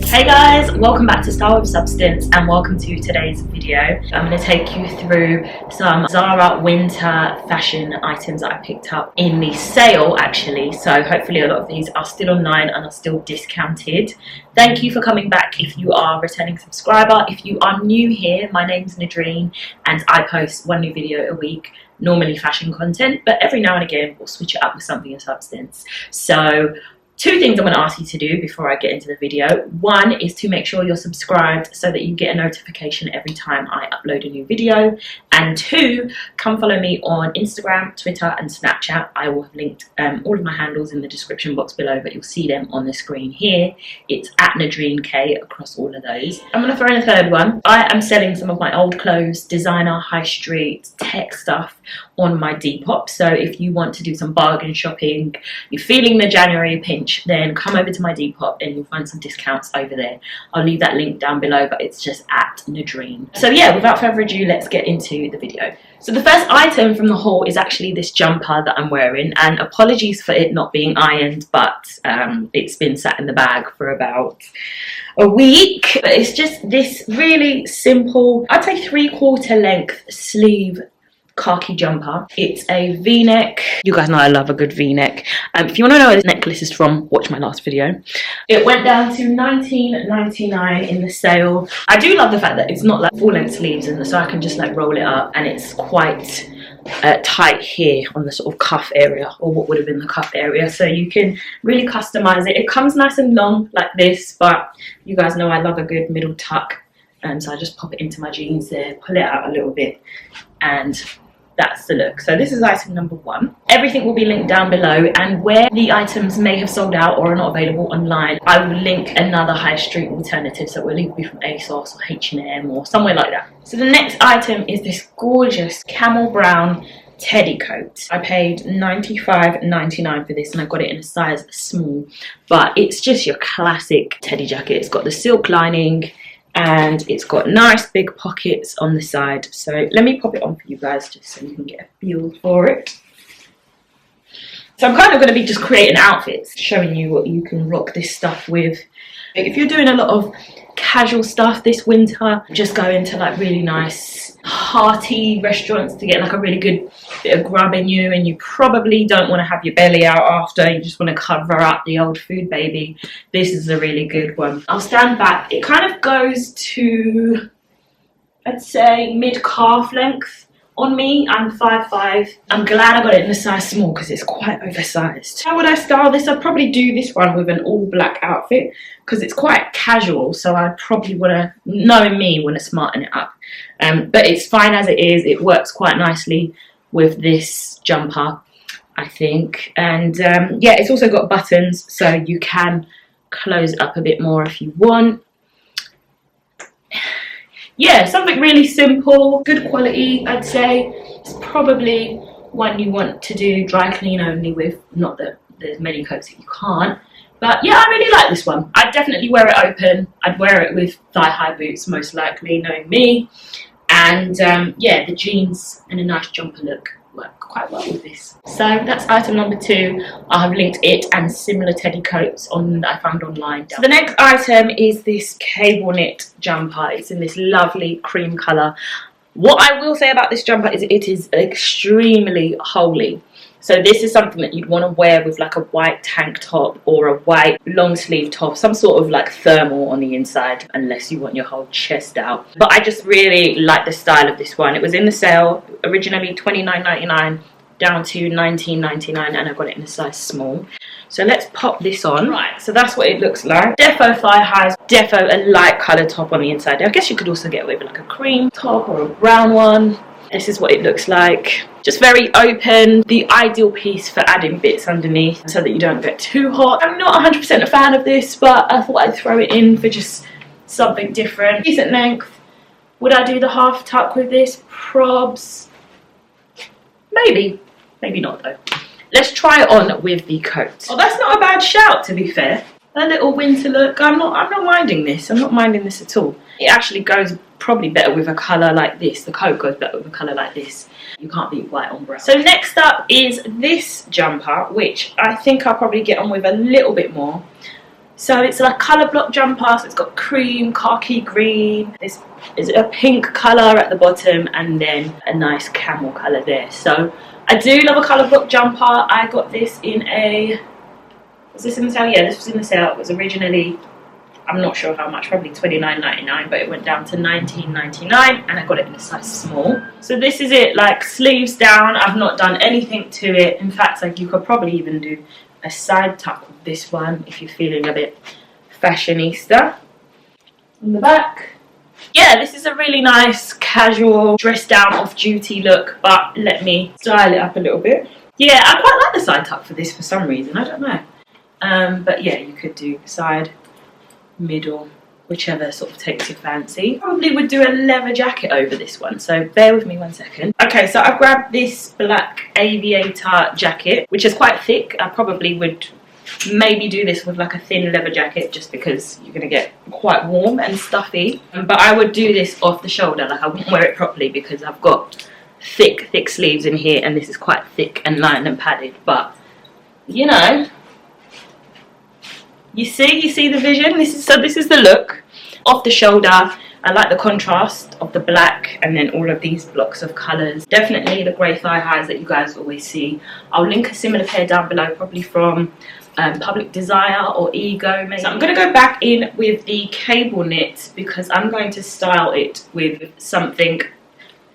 Hey guys, welcome back to Style with Substance and welcome to today's video. I'm going to take you through some Zara winter fashion items that I picked up in the sale actually. So hopefully a lot of these are still online and are still discounted. Thank you for coming back if you are a returning subscriber. If you are new here, my name's Nadreen and I post one new video a week. Normally fashion content, but every now and again we'll switch it up with something of substance. So two things I'm going to ask you to do before I get into the video. One is to make sure you're subscribed so that you get a notification every time I upload a new video. And two, come follow me on Instagram, Twitter and Snapchat. I will have linked all of my handles in the description box below, but you'll see them on the screen here. It's at NadreenK across all of those. I'm going to throw in a third one. I am selling some of my old clothes, designer, high street, tech stuff on my Depop. So if you want to do some bargain shopping, you're feeling the January pinch, then come over to my Depop and you'll find some discounts over there. I'll leave that link down below, but it's just at Nadreen. So yeah, without further ado, let's get into the video. So the first item from the haul is actually this jumper that I'm wearing, and apologies for it not being ironed, but it's been sat in the bag for about a week. But it's just this really simple, I'd say 3/4 length sleeve khaki jumper. It's a v-neck. You guys know I love a good v-neck. If you want to know where this necklace is from, watch my last video. It went down to $19.99 in the sale. I do love the fact that it's not like full-length sleeves, and so I can just like roll it up, and it's quite tight here on the sort of cuff area, or what would have been the cuff area, so you can really customize it. It comes nice and long like this, but you guys know I love a good middle tuck, and so I just pop it into my jeans there, pull it out a little bit, and that's the look. So this is item number one. Everything will be linked down below, and where the items may have sold out or are not available online, I will link another high street alternative, so it will either be from ASOS or H&M or somewhere like that. So the next item is this gorgeous camel brown teddy coat. I paid $95.99 for this, and I got it in a size small, but it's just your classic teddy jacket. It's got the silk lining and it's got nice big pockets on the side. So let me pop it on for you guys just so you can get a feel for it. So I'm kind of going to be just creating outfits, showing you what you can rock this stuff with. If you're doing a lot of casual stuff this winter, just go into like really nice hearty restaurants to get like a really good bit of grub in you, and you probably don't want to have your belly out after, you just want to cover up the old food baby. This is a really good one. I'll stand back. It kind of goes to, I'd say, mid-calf length on me. I'm 5'5". I'm glad I got it in a size small because it's quite oversized. How would I style this? I'd probably do this one with an all black outfit because it's quite casual, so I'd probably want to, knowing me, want to smarten it up. But it's fine as it is. It works quite nicely with this jumper, I think. And yeah, it's also got buttons, so you can close it up a bit more if you want. Yeah, something really simple, good quality, I'd say. It's probably one you want to do dry clean only with. Not that there's many coats that you can't. But yeah, I really like this one. I'd definitely wear it open. I'd wear it with thigh-high boots, most likely, knowing me. And yeah, the jeans and a nice jumper look work quite well with this. So that's item number two. I have linked it and similar teddy coats on that I found online. So the next item is this cable knit jumper. It's in this lovely cream colour. What I will say about this jumper is it is extremely holey. So this is something that you'd want to wear with like a white tank top or a white long sleeve top, some sort of like thermal on the inside, unless you want your whole chest out. But I just really like the style of this one. It was in the sale, originally $29.99 down to $19.99, and I got it in a size small. So let's pop this on. Right, so that's what it looks like. Defo thigh highs, defo a light colour top on the inside. I guess you could also get away with like a cream top or a brown one. This is what it looks like. Just very open. The ideal piece for adding bits underneath so that you don't get too hot. I'm not 100% a fan of this, but I thought I'd throw it in for just something different. Decent length. Would I do the half tuck with this? Probs. Maybe. Maybe not though. Let's try it on with the coat. Oh, that's not a bad shout, to be fair. A little winter look. I'm not minding this. I'm not minding this at all. It actually goes probably better with a colour like this. The coat goes better with a colour like this. You can't beat white on brown. So next up is this jumper, which I think I'll probably get on with a little bit more. So it's a colour block jumper, so it's got cream, khaki green, this is a pink colour at the bottom, and then a nice camel colour there. So I do love a colour block jumper. I got this in a, was this in the sale? Yeah, this was in the sale. It was originally, I'm not sure how much, probably $29.99, but it went down to $19.99, and I got it in a size small. So this is it, like sleeves down. I've not done anything to it. In fact, like you could probably even do a side tuck with this one if you're feeling a bit fashionista. On the back, yeah, this is a really nice casual dress down off duty look, but let me style it up a little bit. Yeah, I quite like the side tuck for this for some reason, I don't know. But yeah, you could do side, middle, whichever sort of takes your fancy. Probably would do a leather jacket over this one, so bear with me 1 second. Okay, so I've grabbed this black aviator jacket, which is quite thick. I probably would maybe do this with like a thin leather jacket, just because you're gonna get quite warm and stuffy. But I would do this off the shoulder, like I wouldn't wear it properly because I've got thick sleeves in here, and this is quite thick and lined and padded. But you know, you see the vision. This is the look off the shoulder. I like the contrast of the black and then all of these blocks of colours. Definitely the grey thigh highs that you guys always see. I'll link a similar pair down below, probably from Public Desire or Ego maybe. So I'm going to go back in with the cable knit because I'm going to style it with something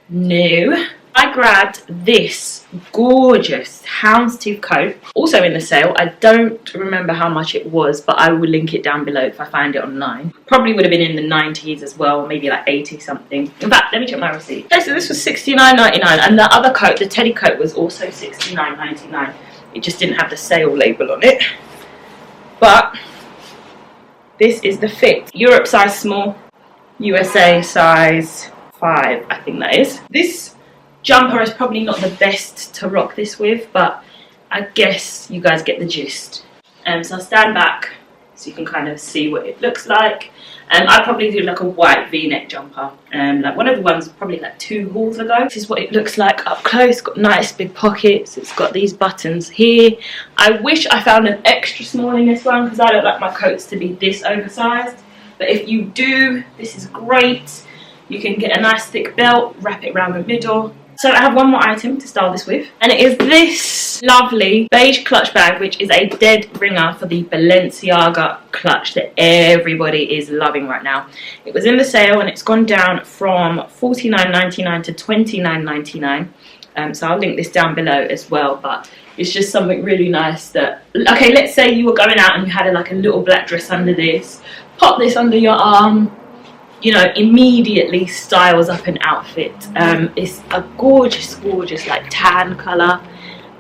new. I grabbed this gorgeous houndstooth coat, also in the sale. I don't remember how much it was, but I will link it down below if I find it online. Probably would have been in the 90s as well, maybe like 80 something. In fact, let me check my receipt. Okay, so this was $69.99, and the other coat, the teddy coat, was also $69.99. It just didn't have the sale label on it. But this is the fit. Europe size small, USA size 5, I think that is. This jumper is probably not the best to rock this with, but I guess you guys get the gist. So I'll stand back so you can kind of see what it looks like. I'd probably do like a white v-neck jumper, like one of the ones probably like 2 hauls ago. This is what it looks like up close. It's got nice big pockets. It's got these buttons here. I wish I found an extra small in this one because I don't like my coats to be this oversized, but if you do, this is great. You can get a nice thick belt, wrap it around the middle. So I have one more item to style this with, and it is this lovely beige clutch bag, which is a dead ringer for the Balenciaga clutch that everybody is loving right now. It was in the sale and it's gone down from $49.99 to $29.99. So I'll link this down below as well, but it's just something really nice that, okay, let's say you were going out and you had like a little black dress under this, pop this under your arm, you know, immediately styles up an outfit. It's a gorgeous like tan colour.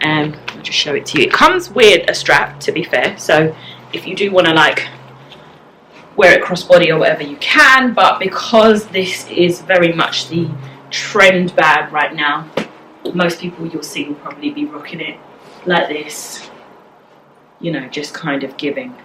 I'll just show it to you. It comes with a strap, to be fair, so if you do want to like wear it crossbody or whatever, you can, but because this is very much the trend bag right now, most people you'll see will probably be rocking it like this, you know, just kind of giving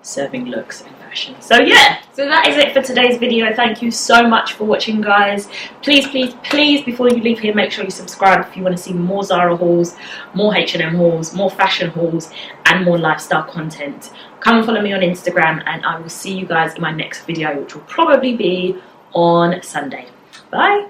serving looks and fashion. So yeah, so that is it for today's video. Thank you so much for watching, guys. Please before you leave here, make sure you subscribe if you want to see more Zara hauls, more H&M hauls, more fashion hauls, and more lifestyle content. Come and follow me on Instagram, and I will see you guys in my next video, which will probably be on Sunday. Bye.